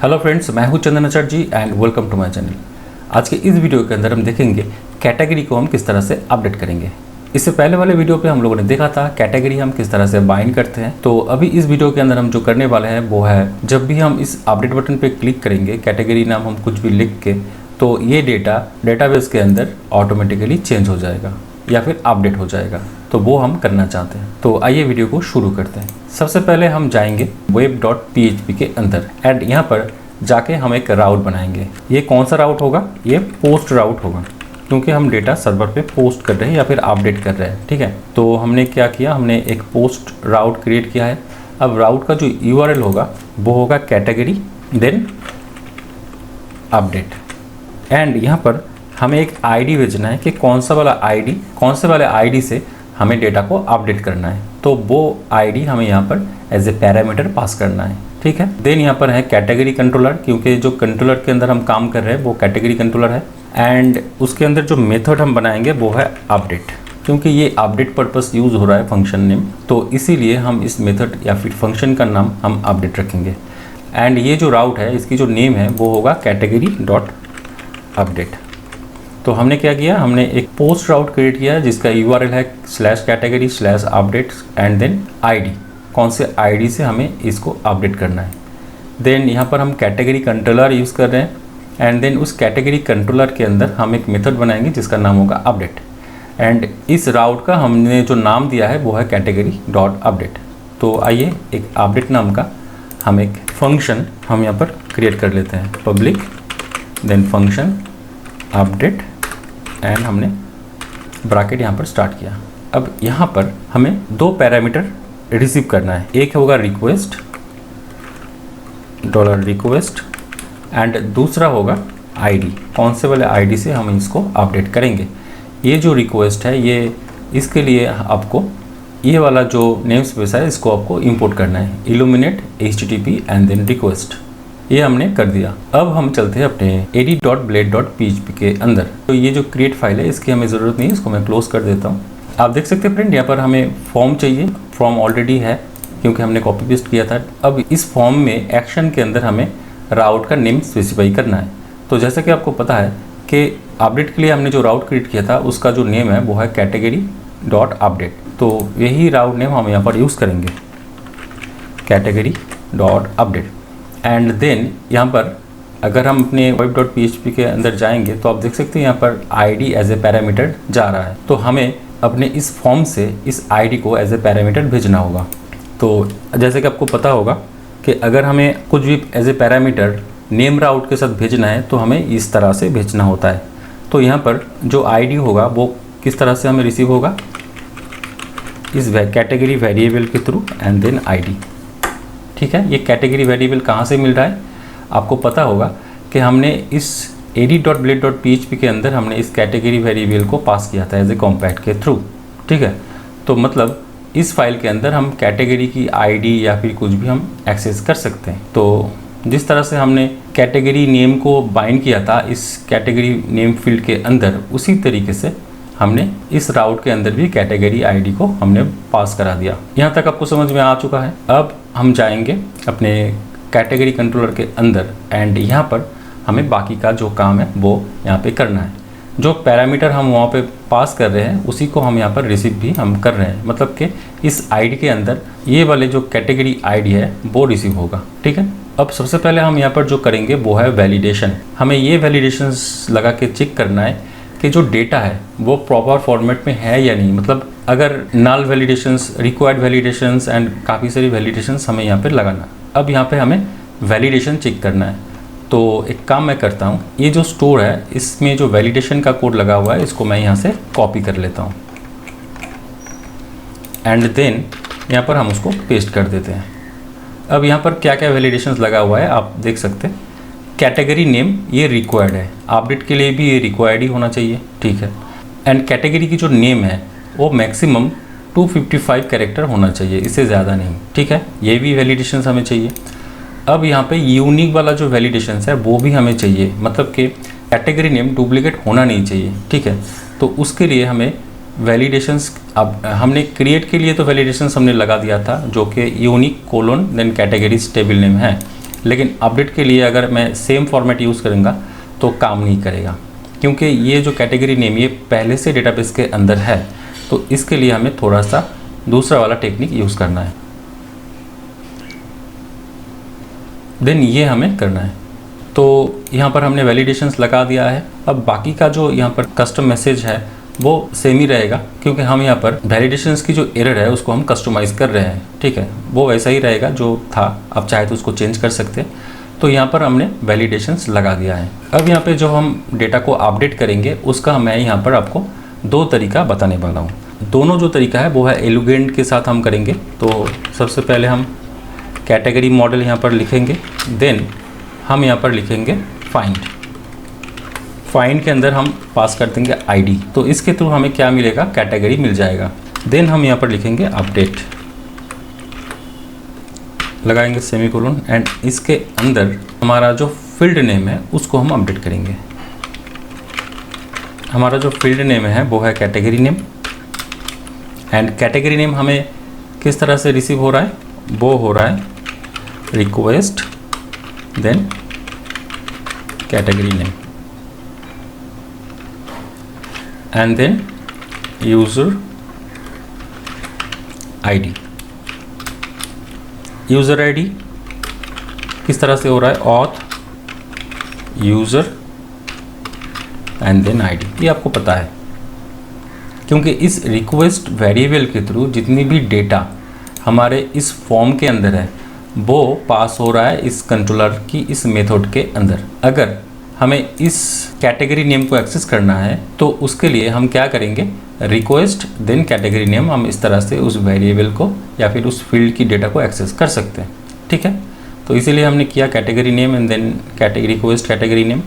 Hello friends, मैं हूं Chandan Acharya ji and welcome to my channel. आज के इस वीडियो के अंदर हम देखेंगे कैटेगरी को हम किस तरह से अपडेट करेंगे। इससे पहले वाले वीडियो पे हम लोगों ने देखा था कैटेगरी हम किस तरह से बाइंड करते हैं। तो अभी इस वीडियो के अंदर हम जो करने वाले हैं वो है, जब भी हम इस अपडेट बटन पे क्लिक करेंगे, कैटेगरी नाम हम कुछ भी लिख के, तो ये डेटा डेटाबेस के अंदर ऑटोमेटिकली चेंज हो जाएगा या फिर अपडेट हो जाएगा। तो वो हम करना चाहते हैं। तो आइए वीडियो को शुरू करते हैं। सबसे पहले हम जाएंगे web.php के अंदर एंड यहाँ पर जाके हम एक राउट बनाएंगे। ये कौन सा राउट होगा? ये पोस्ट राउट होगा, क्योंकि हम डेटा सर्वर पे पोस्ट कर रहे हैं या फिर अपडेट कर रहे हैं। ठीक है, तो हमने क्या किया, हमने एक पोस्ट राउट क्रिएट किया है। अब राउट का जो URL होगा वो होगा कैटेगरी देन अपडेट एंड यहाँ पर हमें एक आईडी भेजना है कि कौन से वाले आईडी से हमें डेटा को अपडेट करना है। तो वो आईडी हमें यहाँ पर एज ए पैरामीटर पास करना है। ठीक है, देन यहाँ पर है कैटेगरी कंट्रोलर, क्योंकि जो कंट्रोलर के अंदर हम काम कर रहे हैं वो कैटेगरी कंट्रोलर है एंड उसके अंदर जो मेथड हम बनाएंगे वो है अपडेट, क्योंकि ये अपडेट पर्पस यूज़ हो रहा है फंक्शन नेम, तो इसीलिए हम इस मेथड या फिर फंक्शन का नाम हम अपडेट रखेंगे। एंड ये जो राउट है इसकी जो नेम है वो होगा कैटेगरी डॉट अपडेट। तो हमने क्या किया, हमने एक पोस्ट राउट क्रिएट किया है जिसका URL है /category/update एंड देन आईडी, कौन से आईडी से हमें इसको अपडेट करना है। देन यहाँ पर हम कैटेगरी कंट्रोलर यूज़ कर रहे हैं एंड देन उस कैटेगरी कंट्रोलर के अंदर हम एक मेथड बनाएंगे जिसका नाम होगा अपडेट एंड इस राउट का हमने जो नाम दिया है वो है कैटेगरी डॉट अपडेट। तो आइए एक अपडेट नाम का हम एक फंक्शन हम यहाँ पर क्रिएट कर लेते हैं, public then function update and हमने ब्रैकेट यहाँ पर स्टार्ट किया। अब यहाँ पर हमें दो पैरामीटर रिसीव करना है, एक होगा रिक्वेस्ट $request एंड दूसरा होगा आईडी, कौन से वाले आईडी से हम इसको अपडेट करेंगे। ये जो रिक्वेस्ट है ये इसके लिए आपको ये वाला जो नेम स्पेस है इसको आपको इंपोर्ट करना है, illuminate http and then request. ये हमने कर दिया। अब हम चलते हैं अपने edit.blade.php के अंदर। तो ये जो क्रिएट फाइल है इसकी हमें ज़रूरत नहीं है, इसको मैं क्लोज कर देता हूँ। आप देख सकते हैं फ्रेंड, यहाँ पर हमें फॉर्म चाहिए, फॉर्म ऑलरेडी है क्योंकि हमने कॉपी पेस्ट किया था। अब इस फॉर्म में एक्शन के अंदर हमें राउट का नेम स्पेसिफाई करना है। तो जैसा कि आपको पता है कि अपडेट के लिए हमने जो राउट क्रिएट किया था उसका जो नेम है वो है कैटेगरी डॉट अपडेट। तो यही राउट नेम हम यहाँ पर यूज़ करेंगे, category dot update and then यहाँ पर अगर हम अपने web.php के अंदर जाएंगे तो आप देख सकते हैं यहाँ पर आईडी एज ए पैरामीटर जा रहा है। तो हमें अपने इस फॉर्म से इस आईडी को एज ए पैरामीटर भेजना होगा। तो जैसे कि आपको पता होगा कि अगर हमें कुछ भी एज ए पैरामीटर नेम राउट के साथ भेजना है तो हमें इस तरह से भेजना होता है। तो यहाँ पर जो आईडी होगा वो किस तरह से हमें रिसीव होगा, इस कैटेगरी वेरिएबल के थ्रू एंड देन आईडी। ठीक है, ये कैटेगरी वेरिएबल कहाँ से मिल रहा है? आपको पता होगा कि हमने इस edit.blade.php के अंदर हमने इस कैटेगरी वेरिएबल को पास किया था एज ए कॉम्पैक्ट के थ्रू। ठीक है, तो मतलब इस फाइल के अंदर हम कैटेगरी की आईडी या फिर कुछ भी हम एक्सेस कर सकते हैं। तो जिस तरह से हमने कैटेगरी नेम को बाइंड किया था इस कैटेगरी नेम फील्ड के अंदर, उसी तरीके से हमने इस राउट के अंदर भी कैटेगरी आईडी को हमने पास करा दिया। यहाँ तक आपको समझ में आ चुका है। अब हम जाएंगे अपने कैटेगरी कंट्रोलर के अंदर एंड यहाँ पर हमें बाकी का जो काम है वो यहाँ पे करना है। जो पैरामीटर हम वहाँ पे पास कर रहे हैं उसी को हम यहाँ पर रिसीव भी हम कर रहे हैं, मतलब कि इस आईडी के अंदर ये वाले जो कैटेगरी आईडी है वो रिसीव होगा। ठीक है, अब सबसे पहले हम यहाँ पर जो करेंगे वो है वैलिडेशन। हमें ये वैलिडेशन लगा के चेक करना है कि जो डेटा है वो प्रॉपर फॉर्मेट में है या नहीं। मतलब अगर नल वैलिडेशंस, रिक्वायर्ड वैलिडेशंस एंड काफ़ी सारी वैलिडेशंस हमें यहाँ पे लगाना। अब यहाँ पे हमें वैलिडेशन चेक करना है। तो एक काम मैं करता हूँ, ये जो स्टोर है इसमें जो वैलिडेशन का कोड लगा हुआ है इसको मैं यहाँ से कॉपी कर लेता हूँ एंड देन यहाँ पर हम उसको पेस्ट कर देते हैं। अब यहाँ पर क्या क्या वैलिडेशंस लगा हुआ है आप देख सकते हैं। कैटेगरी नेम ये रिक्वायर्ड है, अपडेट के लिए भी ये रिक्वायर्ड ही होना चाहिए। ठीक है, एंड कैटेगरी की जो नेम है वो मैक्सिमम 255 कैरेक्टर होना चाहिए, इससे ज़्यादा नहीं। ठीक है, ये भी वैलिडेशंस हमें चाहिए। अब यहाँ पे यूनिक वाला जो वैलिडेशंस है वो भी हमें चाहिए, मतलब कि कैटेगरी नेम डुप्लीकेट होना नहीं चाहिए। ठीक है, तो उसके लिए हमें वैलिडेशंस अब हमने क्रिएट के लिए तो वैलिडेशंस हमने लगा दिया था जो कि unique colon then categories table name है लेकिन अपडेट के लिए अगर मैं सेम फॉर्मेट यूज़ करूँगा तो काम नहीं करेगा, क्योंकि ये जो कैटेगरी नेम ये पहले से डेटाबेस के अंदर है, तो इसके लिए हमें थोड़ा सा दूसरा वाला टेक्निक यूज़ करना है। देन ये हमें करना है। तो यहाँ पर हमने वैलिडेशंस लगा दिया है। अब बाकी का जो यहाँ पर कस्टम मैसेज है वो सेम ही रहेगा, क्योंकि हम यहाँ पर वैलिडेशंस की जो एरर है उसको हम कस्टमाइज़ कर रहे हैं, ठीक है। वो वैसा ही रहेगा जो था, आप चाहे तो उसको चेंज कर सकते हैं। तो यहाँ पर हमने वैलिडेशंस लगा दिया है। अब यहाँ पे जो हम डेटा को अपडेट करेंगे उसका मैं यहाँ पर आपको दो तरीका बताने वाला हूँ। दोनों जो तरीका है वो है एलिगेंट के साथ हम करेंगे। तो सबसे पहले हम कैटेगरी मॉडल यहाँ पर लिखेंगे, देन हम यहाँ पर लिखेंगे फाइंड के अंदर हम पास कर देंगे आईडी। तो इसके थ्रू हमें क्या मिलेगा, कैटेगरी मिल जाएगा। देन हम यहाँ पर लिखेंगे अपडेट, लगाएंगे सेमीकोलन, एंड इसके अंदर हमारा जो फील्ड नेम है उसको हम अपडेट करेंगे। हमारा जो फील्ड नेम है वो है category name, and category name हमें किस तरह से रिसीव हो रहा है, वो हो रहा है request then category name and then user ID. User ID किस तरह से हो रहा है, auth user and then ID. ये आपको पता है, क्योंकि इस रिक्वेस्ट वेरिएबल के थ्रू जितनी भी डेटा हमारे इस फॉर्म के अंदर है वो पास हो रहा है इस कंट्रोलर की इस मेथड के अंदर। अगर हमें इस कैटेगरी नेम को एक्सेस करना है तो उसके लिए हम क्या करेंगे, रिक्वेस्ट देन कैटेगरी नेम, हम इस तरह से उस वेरिएबल को या फिर उस फील्ड की डेटा को एक्सेस कर सकते हैं, ठीक है। तो इसीलिए हमने किया category name and then category request category name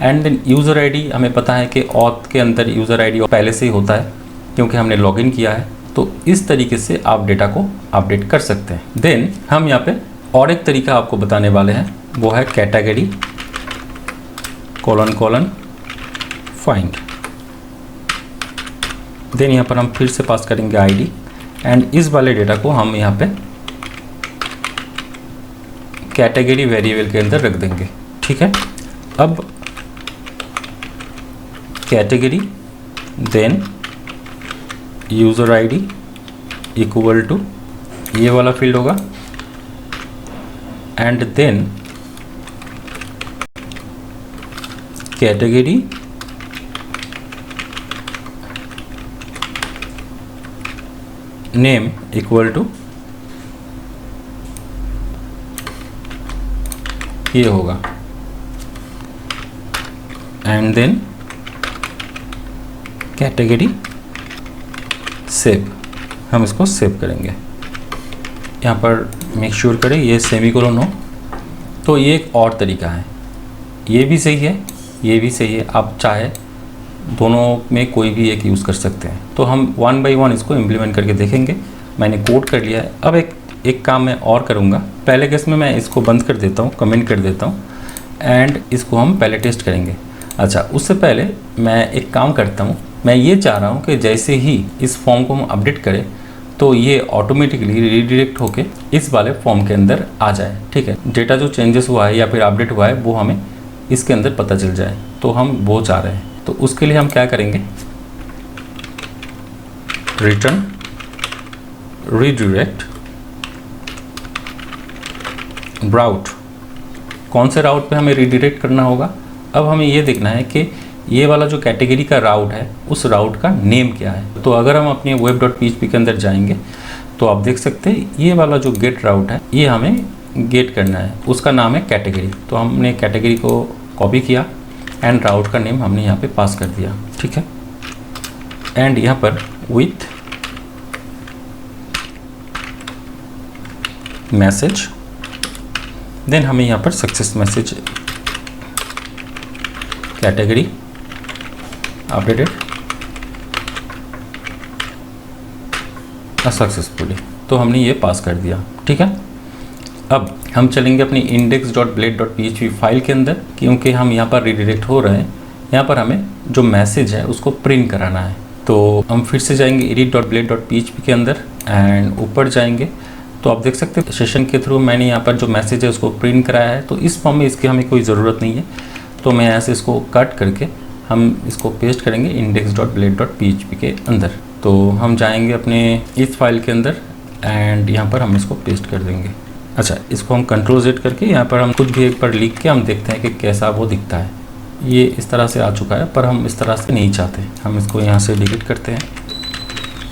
and then user ID. हमें पता है कि ऑथ के अंदर यूज़र आईडी पहले से ही होता है क्योंकि हमने लॉगिन किया है। तो इस तरीके से आप डेटा को अपडेट कर सकते हैं। देन हम यहाँ पे और एक तरीका आपको बताने वाले हैं, वो है कैटेगरी कोलन फाइंड। देन यहाँ पर हम फिर से पास करेंगे आईडी एंड इस वाले डेटा को हम यहाँ पे कैटेगरी वेरिएबल के अंदर रख देंगे, ठीक है। अब category then user ID equal to ये वाला फील्ड होगा and then category name equal to ये होगा एंड देन कैटेगरी सेव। हम इसको सेव करेंगे। यहाँ पर मेक श्योर करें ये सेमीकोलन हो। तो ये एक और तरीका है, ये भी सही है, ये भी सही है। आप चाहे दोनों में कोई भी एक यूज़ कर सकते हैं। तो हम वन बाय वन इसको इम्प्लीमेंट करके देखेंगे। मैंने कोड कर लिया है। अब एक काम मैं और करूँगा। पहले केस में मैं इसको बंद कर देता हूँ, कमेंट कर देता हूँ एंड इसको हम पहले टेस्ट करेंगे। अच्छा, उससे पहले मैं एक काम करता हूँ। मैं ये चाह रहा हूँ कि जैसे ही इस फॉर्म को हम अपडेट करें तो ये ऑटोमेटिकली रीडायरेक्ट होके इस वाले फॉर्म के अंदर आ जाए, ठीक है। डेटा जो चेंजेस हुआ है या फिर अपडेट हुआ है वो हमें इसके अंदर पता चल जाए, तो हम वो चाह रहे हैं। तो उसके लिए हम क्या करेंगे, रिटर्न रीडायरेक्ट राउट। कौन से राउट पे हमें रीडायरेक्ट करना होगा। अब हमें ये देखना है कि ये वाला जो कैटेगरी का राउट है उस राउट का नेम क्या है। तो अगर हम अपने web.php के अंदर जाएंगे तो आप देख सकते हैं ये वाला जो गेट राउट है ये हमें गेट करना है, उसका नाम है कैटेगरी। तो हमने कैटेगरी को कॉपी किया एंड राउट का नेम हमने यहाँ पे पास कर दिया, ठीक है। एंड यहाँ पर विथ मैसेज, देन हमें यहाँ पर success message category updated successfully. तो हमने ये पास कर दिया, ठीक है। अब हम चलेंगे अपनी index.blade.php फाइल के अंदर, क्योंकि हम यहाँ पर रीडायरेक्ट हो रहे हैं। यहाँ पर हमें जो मैसेज है उसको प्रिंट कराना है। तो हम फिर से जाएंगे edit.blade.php के अंदर एंड ऊपर जाएंगे तो आप देख सकते हैं सेशन के थ्रू मैंने यहाँ पर जो मैसेज है उसको प्रिंट कराया है। तो इस फॉर्म में इसकी हमें कोई ज़रूरत नहीं है, तो मैं यहाँ से इसको कट करके हम इसको पेस्ट करेंगे index.blade.php के अंदर। तो हम जाएंगे अपने इस फाइल के अंदर एंड यहाँ पर हम इसको पेस्ट कर देंगे। अच्छा, इसको हम Ctrl+Z करके यहाँ पर हम कुछ भी एक बार लिख के हम देखते हैं कि कैसा वो दिखता है। ये इस तरह से आ चुका है, पर हम इस तरह से नहीं चाहते। हम इसको यहाँ से डिलीट करते हैं,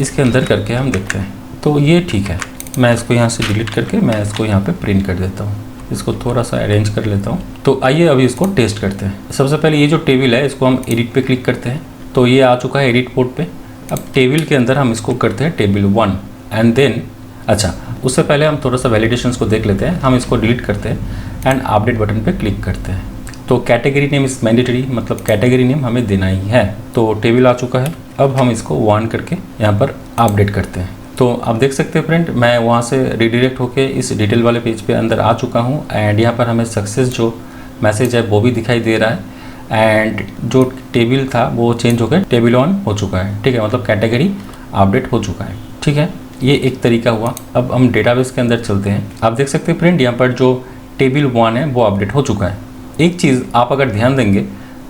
इसके अंदर करके हम देखते हैं। तो ये ठीक है, मैं इसको यहाँ से डिलीट करके मैं इसको यहाँ पे प्रिंट कर देता हूँ। इसको थोड़ा सा अरेंज कर लेता हूँ। तो आइए अभी इसको टेस्ट करते हैं। सबसे पहले ये जो टेबल है इसको हम एडिट पे क्लिक करते हैं, तो ये आ चुका है एडिट पोर्ट पे। अब टेबल के अंदर हम इसको करते हैं टेबल 1 एंड देन अच्छा, उससे पहले हम थोड़ा सा वैलिडेशंस को देख लेते हैं। हम इसको डिलीट करते हैं एंड अपडेट बटन पे क्लिक करते हैं। तो कैटेगरी नेम इज़ मैंडेटरी, मतलब कैटेगरी नेम हमें देना ही है। तो टेबल आ चुका है, अब हम इसको 1 करके यहाँ पर अपडेट करते हैं। तो आप देख सकते हैं फ्रेंड, मैं वहाँ से रिडायरेक्ट होके इस डिटेल वाले पेज पे अंदर आ चुका हूँ एंड यहाँ पर हमें सक्सेस जो मैसेज है वो भी दिखाई दे रहा है एंड जो टेबल था वो चेंज होकर टेबल 1 हो चुका है। ठीक है, मतलब कैटेगरी अपडेट हो चुका है। ठीक है, ये एक तरीका हुआ। अब हम डेटाबेस के अंदर चलते हैं। आप देख सकते हैं फ्रेंड, यहाँ पर जो टेबल 1 है वो अपडेट हो चुका है। एक चीज़ आप अगर ध्यान देंगे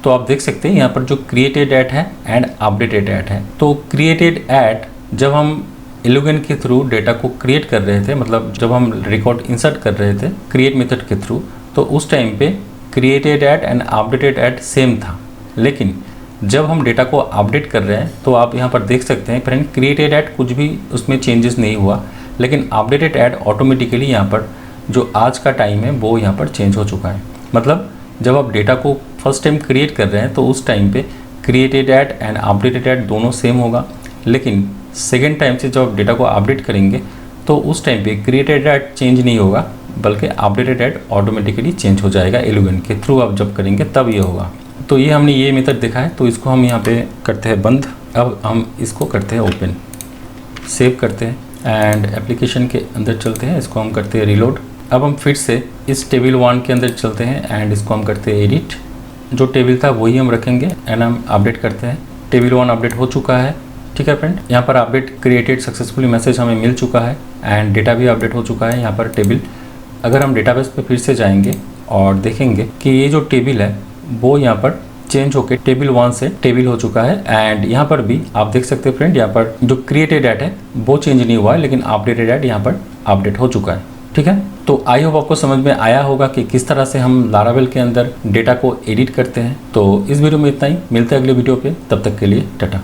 तो आप देख सकते हैं यहाँ पर जो क्रिएटेड एट है एंड अपडेटेड एट है। तो क्रिएटेड एट जब हम एलोगेन के थ्रू डेटा को क्रिएट कर रहे थे, मतलब जब हम रिकॉर्ड इंसर्ट कर रहे थे क्रिएट मेथड के थ्रू, तो उस टाइम पे created at and updated at same था। लेकिन जब हम डेटा को अपडेट कर रहे हैं तो आप यहाँ पर देख सकते हैं फ्रेंड, क्रिएटेड एट कुछ भी उसमें चेंजेस नहीं हुआ, लेकिन अपडेटेड एट ऑटोमेटिकली यहाँ पर जो आज का टाइम है वो यहाँ पर चेंज हो चुका है। मतलब जब आप डेटा को फर्स्ट टाइम क्रिएट कर रहे हैं तो उस टाइम पे created at and updated at दोनों सेम होगा, लेकिन सेकेंड टाइम से जब आप डेटा को अपडेट करेंगे तो उस टाइम पे क्रिएटेड एट चेंज नहीं होगा, बल्कि अपडेटेड एट ऑटोमेटिकली चेंज हो जाएगा। एलोगेन के थ्रू आप जब करेंगे तब ये होगा। तो ये हमने ये मेथड देखा है, तो इसको हम यहाँ पे करते हैं बंद। अब हम इसको करते हैं ओपन, सेव करते हैं एंड एप्लीकेशन के अंदर चलते हैं। इसको हम करते हैं रिलोड। अब हम फिर से इस टेबल 1 के अंदर चलते हैं एंड इसको हम करते हैं एडिट। जो टेबल था वही हम रखेंगे एंड हम अपडेट करते हैं। टेबल 1 अपडेट हो चुका है। ठीक है फ्रेंड, यहाँ पर अपडेट क्रिएटेड सक्सेसफुली मैसेज हमें मिल चुका है एंड डेटा भी अपडेट हो चुका है। यहाँ पर टेबल, अगर हम डेटाबेस पे फिर से जाएंगे और देखेंगे कि ये जो टेबल है वो यहाँ पर चेंज होकर टेबल 1 से टेबल हो चुका है एंड यहाँ पर भी आप देख सकते हैं फ्रेंड, यहाँ पर जो क्रिएटेड एट है वो चेंज नहीं हुआ है, लेकिन अपडेटेड एट यहाँ पर अपडेट हो चुका है। ठीक है, तो आई होप आपको समझ में आया होगा कि किस तरह से हम लारावेल के अंदर डेटा को एडिट करते हैं। तो इस वीडियो में इतना ही, मिलते हैं अगले वीडियो पे, तब तक के लिए टाटा।